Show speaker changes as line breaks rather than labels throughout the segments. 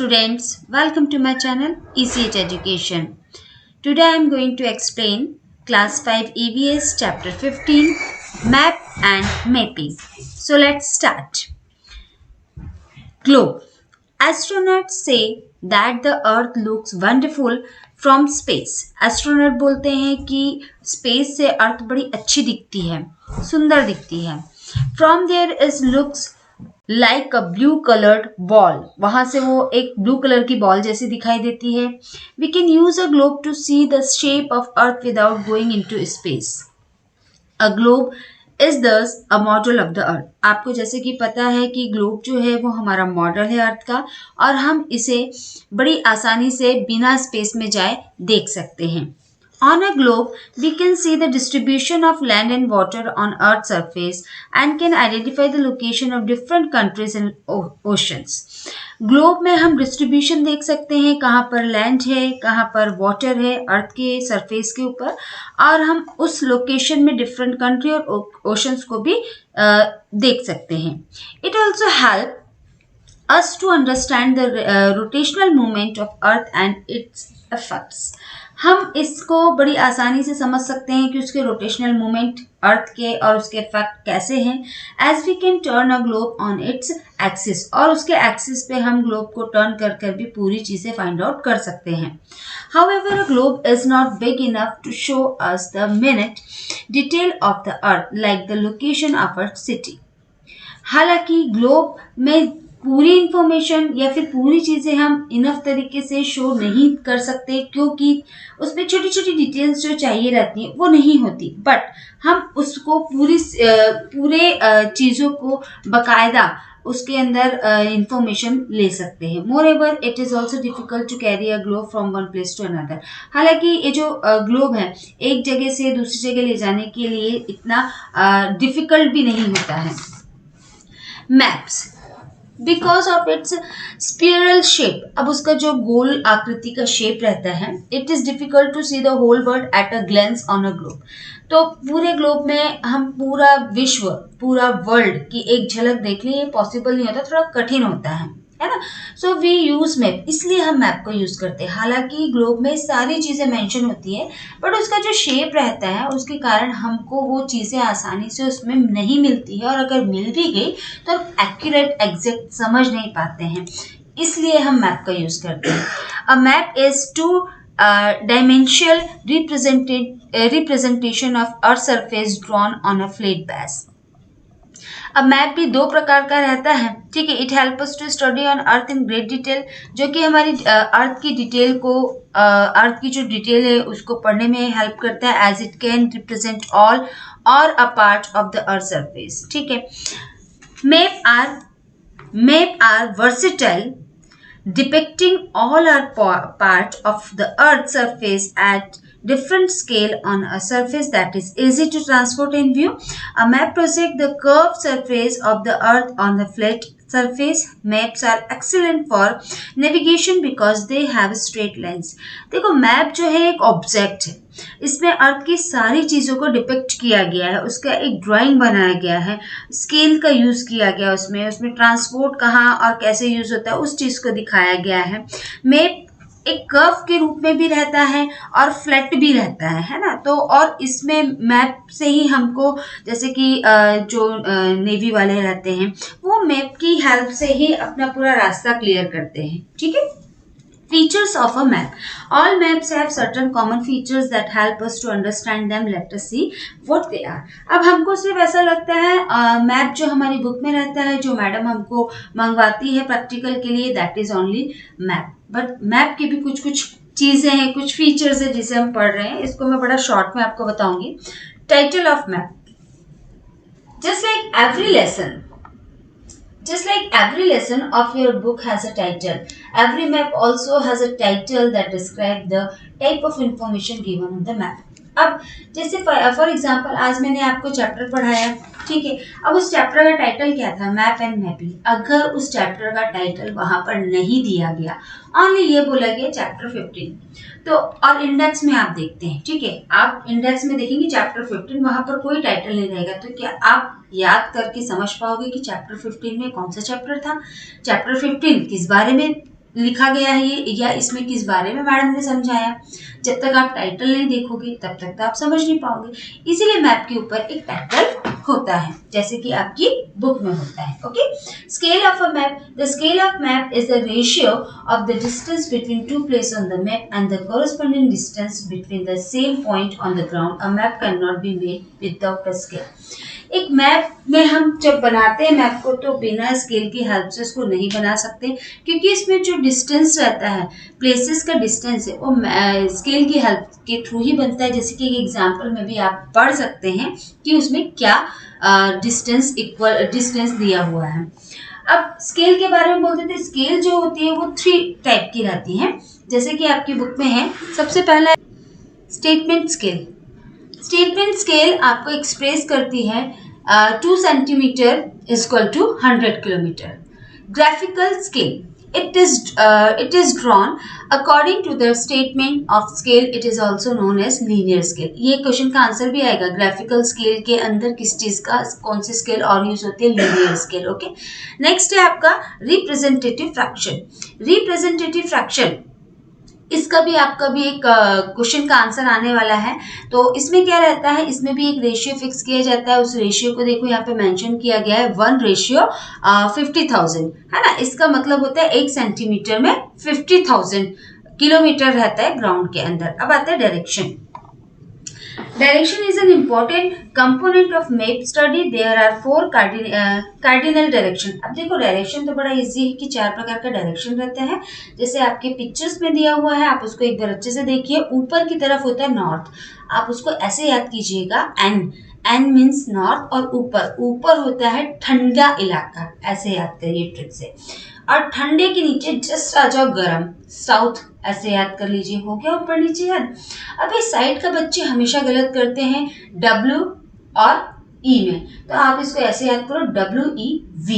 students, welcome to my channel ECH Education. Today I am going to explain class 5 EVS chapter 15 Map and Mapping. So let's start. Globe. Astronauts say that the earth looks wonderful from space. Astronaut बोलते हैं कि space से अर्थ बड़ी अच्छी दिखती है, सुंदर दिखती है. From there is looks like a blue coloured ball. वहां से वो एक ब्लू कलर की बॉल जैसी दिखाई देती है. We can use a globe to see the shape of earth without going into space. A globe is thus a model of the earth. आपको जैसे कि पता है कि ग्लोब जो है वो हमारा मॉडल है अर्थ का, और हम इसे बड़ी आसानी से बिना स्पेस में जाए देख सकते हैं. On a globe, we can see the distribution of land and water on Earth's surface and can identify the location of different countries and oceans. Globe में हम डिस्ट्रीब्यूशन देख सकते हैं, कहाँ पर लैंड है, कहाँ पर वाटर है अर्थ के सरफेस के ऊपर, और हम उस लोकेशन में डिफरेंट कंट्री और ओशंस को भी देख सकते हैं. It also help us to understand the rotational movement of earth and its effects. हम इसको बड़ी आसानी से समझ सकते हैं कि उसके रोटेशनल मूवमेंट अर्थ के और उसके इफेक्ट कैसे हैं. As we can turn a globe on its axis, और उसके एक्सिस पे हम ग्लोब को टर्न कर कर भी पूरी चीज़ें फाइंड आउट कर सकते हैं. However, a globe is not big enough to show us the minute detail of the earth like the location of a city. हालांकि ग्लोब में पूरी इंफॉर्मेशन या फिर पूरी चीज़ें हम इनफ तरीके से शो नहीं कर सकते, क्योंकि उसमें छोटी छोटी डिटेल्स जो चाहिए रहती हैं वो नहीं होती. बट हम उसको पूरे चीज़ों को बकायदा उसके अंदर इंफॉर्मेशन ले सकते हैं. Moreover it is also difficult to carry a globe from one place to another. हालांकि ये जो ग्लोब है एक जगह से दूसरी जगह ले जाने के लिए इतना डिफिकल्ट भी नहीं होता है. Maps, because of its spiral shape, अब उसका जो गोल आकृति का शेप रहता है, it is difficult to see the whole world at a glance on a globe. तो पूरे ग्लोब में हम पूरा विश्व, पूरा वर्ल्ड की एक झलक देख लें, ये पॉसिबल नहीं होता, थोड़ा कठिन होता है ना. सो वी यूज मैप, इसलिए हम मैप को यूज करते हैं. हालांकि ग्लोब में सारी चीज़ें मेंशन होती है, बट उसका जो शेप रहता है उसके कारण हमको वो चीज़ें आसानी से उसमें नहीं मिलती है, और अगर मिल भी गई तो हम एक्यूरेट एग्जैक्ट समझ नहीं पाते हैं, इसलिए हम मैप का यूज करते हैं. A map is two dimensional representation of earth surface drawn on a flat base. अब मैप भी दो प्रकार का रहता है, ठीक है. It help us to study on earth in great detail, जो कि हमारी अर्थ की डिटेल को, अर्थ की जो डिटेल है उसको पढ़ने में हेल्प करता है, as it can represent all और a part of the earth surface, ठीक है. Map are versatile, depicting all our part of the earth's surface at different scale on a surface that is easy to transport in view. A map projects the curved surface of the earth on the flat surface. Maps are excellent for navigation because they have straight lines. देखो, map जो है एक object है, इसमें अर्थ की सारी चीज़ों को डिपिक्ट किया गया है, उसका एक ड्राइंग बनाया गया है, स्केल का यूज़ किया गया, उसमें ट्रांसपोर्ट कहाँ और कैसे यूज़ होता है उस चीज़ को दिखाया गया है. मैप एक कर्व के रूप में भी रहता है और फ्लैट भी रहता है ना. तो और इसमें मैप से ही हमको, जैसे कि जो नेवी वाले रहते हैं वो मैप की हेल्प से ही अपना पूरा रास्ता क्लियर करते हैं, ठीक है. Features of a map. All maps have certain common features that help us to understand them. Let us see what they are. अब हमको सिर्फ ऐसा लगता है मैप जो हमारी बुक में रहता है, जो मैडम हमको मंगवाती है प्रैक्टिकल के लिए, that is only map. But map की भी कुछ कुछ चीज़ें हैं, कुछ फीचर्स है जिसे हम पढ़ रहे हैं, इसको मैं बड़ा शॉर्ट में आपको बताऊंगी. Title of map. Just like every lesson of your book has a title, every map also has a title that describes the type of information given on the map. अब जैसे फॉर एग्जाम्पल आज मैंने आपको chapter पढ़ाया, ठीक है. अब उस चैप्टर का टाइटल क्या था? Map and mapping. अगर उस चैप्टर का टाइटल वहां पर नहीं दिया गया, ओनली ये बोला गया चैप्टर 15, तो और इंडेक्स में आप देखते हैं, ठीक है, आप इंडेक्स में देखेंगे चैप्टर 15, वहां पर कोई टाइटल नहीं रहेगा, तो क्या आप याद करके समझ पाओगे कि चैप्टर 15 में कौन सा चैप्टर था? चैप्टर 15 किस बारे में लिखा गया है ये, या इसमें किस बारे में मैडम ने समझाया। जब तक आप टाइटल नहीं देखोगे तब तक तो आप समझ नहीं पाओगे। इसीलिए मैप के ऊपर एक टाइटल होता है, जैसे कि आपकी बुक में होता है। Okay, scale of a map, the scale of map is the ratio of the distance between two place on the map and the corresponding distance between the same point on the ground. A map can not be made without a scale. एक map में हम जब बनाते हैं map को तो बिना scale की हेल्प से उसको नहीं बना सकते, क्योंकि इसमें जो डिस्टेंस रहता है, प्लेसेस का डिस्टेंस है, वो स्केल की हेल्प के थ्रू ही बनता है। जैसे कि एक एग्जांपल में भी आप पढ़ सकते हैं कि उसमें क्या डिस्टेंस दिया हुआ है। अब स्केल के बारे में बोलते थे, स्केल जो होती है वो 3 टाइप की रहती है, जैसे कि आपकी बुक में है। सबसे पहला स्टेटमेंट स्केल। स्टेटमेंट स्केल आपको एक्सप्रेस करती है 2 centimetre is equal to 100 kilometre. Graphical scale, it is drawn according to the statement of scale. It is also known as linear scale. ये क्वेश्चन का आंसर भी आएगा, ग्राफिकल स्केल के अंदर किस चीज का कौन सी स्केल और यूज होती है, लीनियर स्केल। ओके, नेक्स्ट है आपका रिप्रेजेंटेटिव फ्रैक्शन। रिप्रेजेंटेटिव फ्रैक्शन, इसका भी आपका भी एक क्वेश्चन का आंसर आने वाला है। तो इसमें क्या रहता है, इसमें भी एक रेशियो फिक्स किया जाता है। उस रेशियो को देखो यहाँ पे मेंशन किया गया है 1:50,000, है ना। इसका मतलब होता है 1 सेंटीमीटर में 50,000 किलोमीटर रहता है ग्राउंड के अंदर। अब आता है direction. Direction is an important component of map study. There are 4 cardinal direction. अब देखो डायरेक्शन तो बड़ा इजी है कि 4 प्रकार का डायरेक्शन रहता है, जैसे आपके पिक्चर्स में दिया हुआ है। आप उसको एक बार अच्छे से देखिए। ऊपर की तरफ होता है नॉर्थ, आप उसको ऐसे याद कीजिएगा, एन मीन्स नॉर्थ, और ऊपर होता है ठंडा इलाका, ऐसे याद करिए ट्रिक से। और ठंडे के नीचे जस्ट आ जाओ गर्म, साउथ, ऐसे याद कर लीजिए। हो गया ऊपर नीचे याद। अब इस साइड का बच्चे हमेशा गलत करते हैं W और E में, तो आप इसको ऐसे याद करो WEV।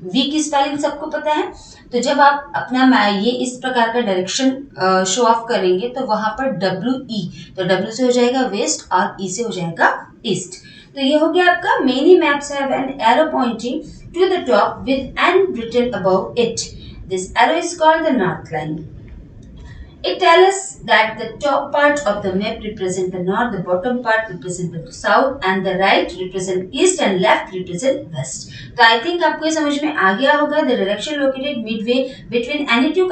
V की स्पेलिंग सबको पता है। तो जब आप अपना ये इस प्रकार का डायरेक्शन शो ऑफ करेंगे तो वहां पर WE, तो W से हो जाएगा वेस्ट और E से हो जाएगा ईस्ट। तो ये हो गया आपका many maps have an arrow pointing to the top with N written above it. This arrow is called the north line. It tells us that the top part of the map represent the north, the bottom part represent the south, and the right represent east and left represent west. तो I think आपको ये समझ में आ गया होगा। The direction located midway between any two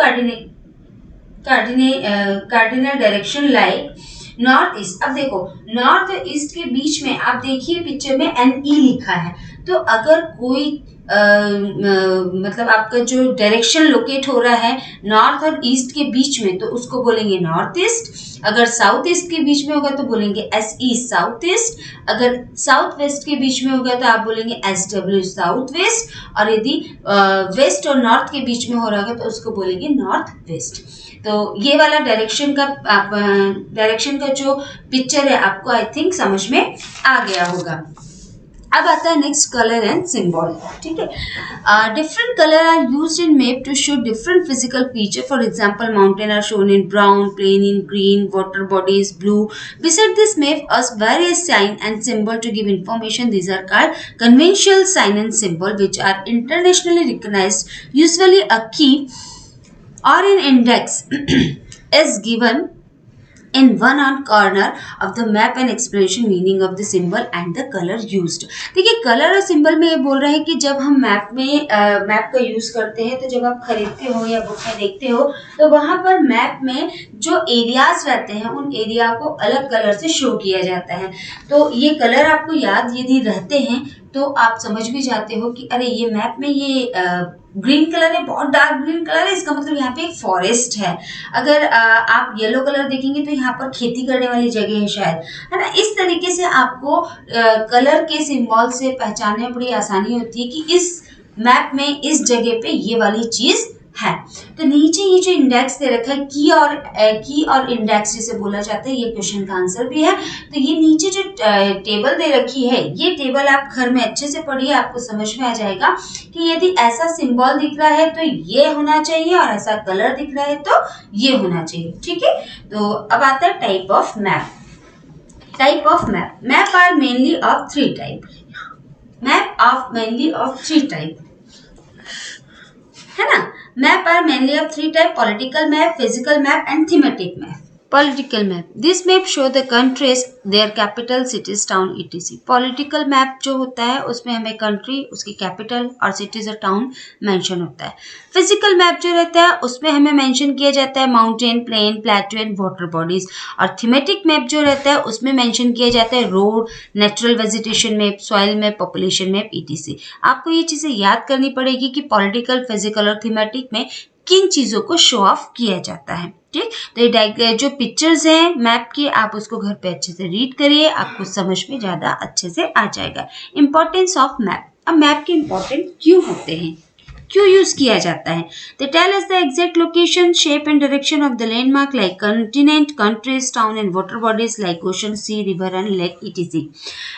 cardinal direction like north east. अब देखो north और ईस्ट के बीच में आप देखिए पिक्चर में NE लिखा है, तो अगर कोई मतलब आपका जो डायरेक्शन लोकेट हो रहा है नॉर्थ और ईस्ट के बीच में, तो उसको बोलेंगे नॉर्थ ईस्ट। अगर साउथ ईस्ट के बीच में होगा तो बोलेंगे SE साउथ ईस्ट। अगर साउथ वेस्ट के बीच में होगा तो आप बोलेंगे SW साउथ वेस्ट। और यदि वेस्ट और नॉर्थ के बीच में हो रहा होगा तो उसको बोलेंगे नॉर्थ वेस्ट। तो ये वाला डायरेक्शन का जो पिक्चर है आपको आई थिंक समझ में आ गया होगा। अब आता है नेक्स्ट कलर एंड सिंबल। ठीक है, different colour are used in map to show different physical feature. For example mountain are shown in brown, plain in green, water body is blue. Beside this map us various sign and symbol to give information. These are called conventional sign and symbol which are internationally recognized. Usually a key or an index is given in one on corner of the map and explanation meaning of the symbol and the color used. देखिए colour और symbol में ये बोल रहा है कि जब हम मैप का यूज करते हैं, तो जब आप खरीदते हो या बुक में देखते हो तो वहां पर मैप में जो एरियाज रहते हैं उन एरिया को अलग कलर से शो किया जाता है। तो ये कलर आपको याद यदि रहते हैं तो आप समझ भी जाते हो कि अरे ये मैप में ये ग्रीन कलर है, बहुत डार्क ग्रीन कलर है, इसका मतलब यहाँ पे एक फॉरेस्ट है। अगर आप येलो कलर देखेंगे तो यहाँ पर खेती करने वाली जगह है शायद, है ना। इस तरीके से आपको कलर के सिंबल से पहचानने में बड़ी आसानी होती है कि इस मैप में इस जगह पे ये वाली चीज है। तो नीचे ये जो इंडेक्स दे रखा है की और इंडेक्स जिसे बोला जाता है, ये क्वेश्चन का आंसर भी है। तो ये नीचे जो टेबल दे रखी है, ये टेबल आप घर में अच्छे से पढ़िए, आपको समझ में आ जाएगा कि यदि ऐसा सिंबल दिख रहा है तो ये होना चाहिए और ऐसा कलर दिख रहा है तो ये होना चाहिए। ठीक है, तो अब आता है type of map. Type of map, map are mainly of 3 type. Map of mainly of 3 type, है ना। Map are mainly of three types: political map, physical map and thematic map. Political map. This map show the countries, their capital, cities, town, etc. Political map जो होता है उसमें हमें country, उसकी capital और cities और टाउन मेंशन होता है. फिजिकल मैप जो रहता है उसमें हमें मेंशन किया जाता है mountain, plain, plateau and water bodies. और थीमेटिक मैप जो रहता है उसमें मेंशन किया जाता है road, natural vegetation map, soil map, population map, etc. आपको ये चीजें याद करनी पड़ेगी कि पॉलिटिकल, फिजिकल और थीमेटिक में किन चीजों को शो ऑफ किया जाता है. ठीक, तो ये जो पिक्चर्स हैं मैप की, आप उसको घर पे अच्छे से रीड करिए, आपको समझ में ज़्यादा अच्छे से आ जाएगा. Importance of map. अब मैप के इम्पोर्टेंट क्यों होते हैं, क्यों यूज किया जाता है? They tell us the exact location, shape and direction of the landmark like continent, countries, town and water bodies like ocean, sea, river and lake, etc.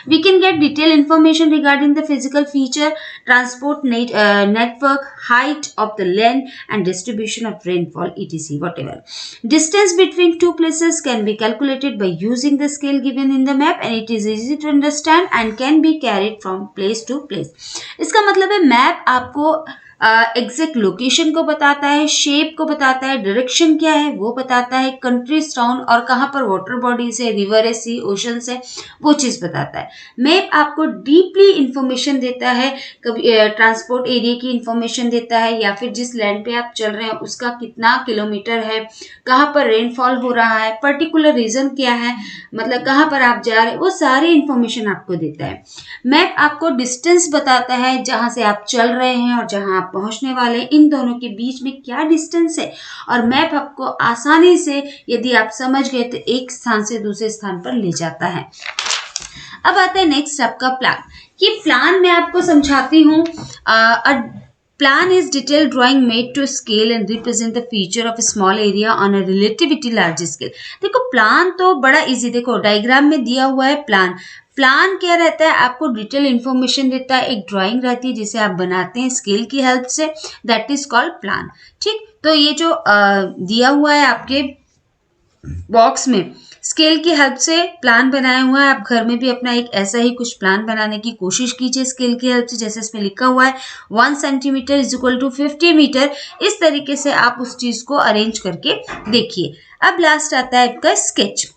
We can get detailed information regarding the physical feature, transport network, height of the land and distribution of rainfall, etc. Whatever. Distance between two places can be calculated by using the scale given in the map and it is easy to understand and can be carried from place to place. इसका मतलब है map आपको exact location को बताता है, shape को बताता है, डायरेक्शन क्या है वो बताता है, कंट्रीज, टाउन और कहाँ पर वाटर बॉडीज है, रिवर है, सी, ओशन है, वो चीज़ बताता है. मैप आपको डीपली इंफॉर्मेशन देता है, कभी ट्रांसपोर्ट एरिया की इंफॉर्मेशन देता है या फिर जिस लैंड पे आप चल रहे हैं उसका कितना किलोमीटर है, कहाँ पर रेनफॉल हो रहा है, पर्टिकुलर रीजन क्या है, मतलब कहाँ पर आप जा रहे हैं, वो सारी इंफॉर्मेशन आपको देता है. मैप आपको डिस्टेंस बताता है, जहाँ से आप चल रहे हैं और जहाँ पहुंचने वाले, इन दोनों के बीच में क्या डिस्टेंस है. और मैप आपको आसानी से, यदि आप समझ गए तो एक स्थान से दूसरे स्थान पर ले जाता है. अब आता है नेक्स्ट आपका प्लान. कि प्लान मैं आपको समझाती हूँ. Plan is detailed drawing made to scale and represent the feature of a small area on a relatively large scale. देखो प्लान तो बड़ा इजी, देखो डायग्राम में दिया हुआ है प्लान. प्लान क्या रहता है, आपको डिटेल इन्फॉर्मेशन देता है, एक ड्राइंग रहती है जिसे आप बनाते हैं स्केल की हेल्प से, दैट इज कॉल्ड प्लान. ठीक, तो ये जो दिया हुआ है आपके बॉक्स में, स्केल की हेल्प से प्लान बनाया हुआ है. आप घर में भी अपना एक ऐसा ही कुछ प्लान बनाने की कोशिश कीजिए स्केल की हेल्प से. जैसे इसमें लिखा हुआ है 1 centimetre is equal to 50 metre. इस तरीके से आप उस चीज को अरेंज करके देखिए. अब लास्ट आता है आपका स्केच.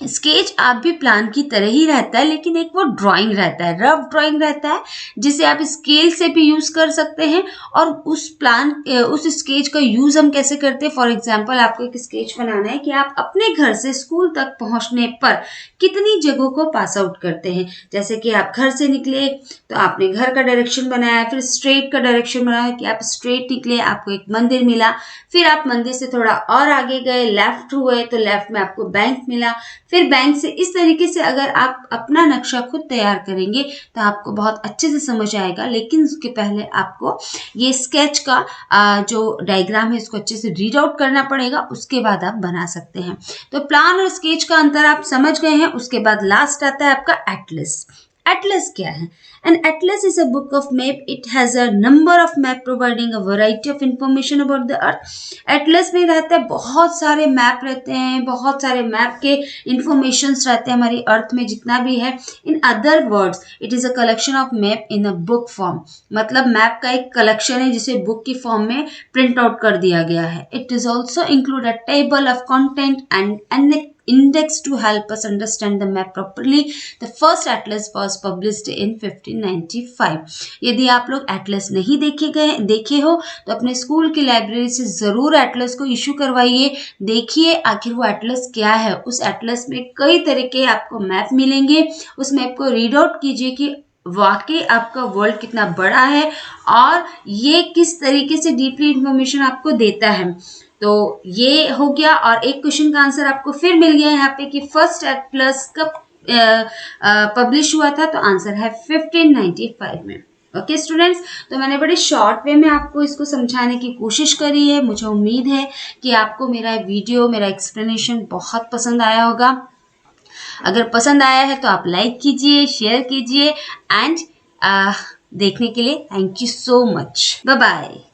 स्केच आप भी प्लान की तरह ही रहता है, लेकिन एक वो ड्राइंग रहता है, रफ ड्राइंग रहता है, जिसे आप स्केल से भी यूज कर सकते हैं. और उस प्लान, उस स्केच का यूज हम कैसे करते हैं, फॉर एग्जांपल आपको एक स्केच बनाना है कि आप अपने घर से स्कूल तक पहुंचने पर कितनी जगहों को पास आउट करते हैं. जैसे कि आप घर से निकले तो आपने घर का डायरेक्शन बनाया, फिर स्ट्रेट का डायरेक्शन बनाया कि आप स्ट्रेट निकले, आपको एक मंदिर मिला, फिर आप मंदिर से थोड़ा और आगे गए, लेफ्ट हुए तो लेफ्ट में आपको बैंक मिला, फिर बैंक से. इस तरीके से अगर आप अपना नक्शा खुद तैयार करेंगे तो आपको बहुत अच्छे से समझ आएगा. लेकिन उसके पहले आपको ये स्केच का जो डायग्राम है इसको अच्छे से रीड आउट करना पड़ेगा, उसके बाद आप बना सकते हैं. तो प्लान और स्केच का अंतर आप समझ गए हैं. उसके बाद लास्ट आता है आपका एटलस. Atlas क्या है? An atlas is a book of map. It has a number of map providing a variety of information about the earth. Atlas में रहता है, बहुत सारे मैप रहते हैं, बहुत सारे मैप के इंफॉर्मेशंस रहते हैं हमारी अर्थ में जितना भी है. In other words, it is a collection of map in a book form. मतलब मैप का एक कलेक्शन है जिसे बुक की फॉर्म में प्रिंट आउट कर दिया गया है. It is also include a table of content and index to help us understand the map properly. The first atlas was published in 1595. यदि आप लोग एटलस नहीं देखे हो तो अपने स्कूल की लाइब्रेरी से ज़रूर एटलस को इशू करवाइए. देखिए आखिर वो एटलस क्या है. उस एटलस में कई तरह के आपको मैप मिलेंगे. उस मैप को रीड आउट कीजिए कि वाकई आपका वर्ल्ड कितना बड़ा है और ये किस तरीके से डीपली इंफॉर्मेशन आपको देता है. तो ये हो गया. और एक क्वेश्चन का आंसर आपको फिर मिल गया यहाँ पे कि फर्स्ट एटलस कब पब्लिश हुआ था. तो आंसर है 1595 में. ओके स्टूडेंट्स, तो मैंने बड़े शॉर्ट वे में आपको इसको समझाने की कोशिश करी है. मुझे उम्मीद है कि आपको मेरा वीडियो, मेरा एक्सप्लेनेशन बहुत पसंद आया होगा. अगर पसंद आया है तो आप लाइक कीजिए, शेयर कीजिए एंड देखने के लिए thank you so much. Bye bye.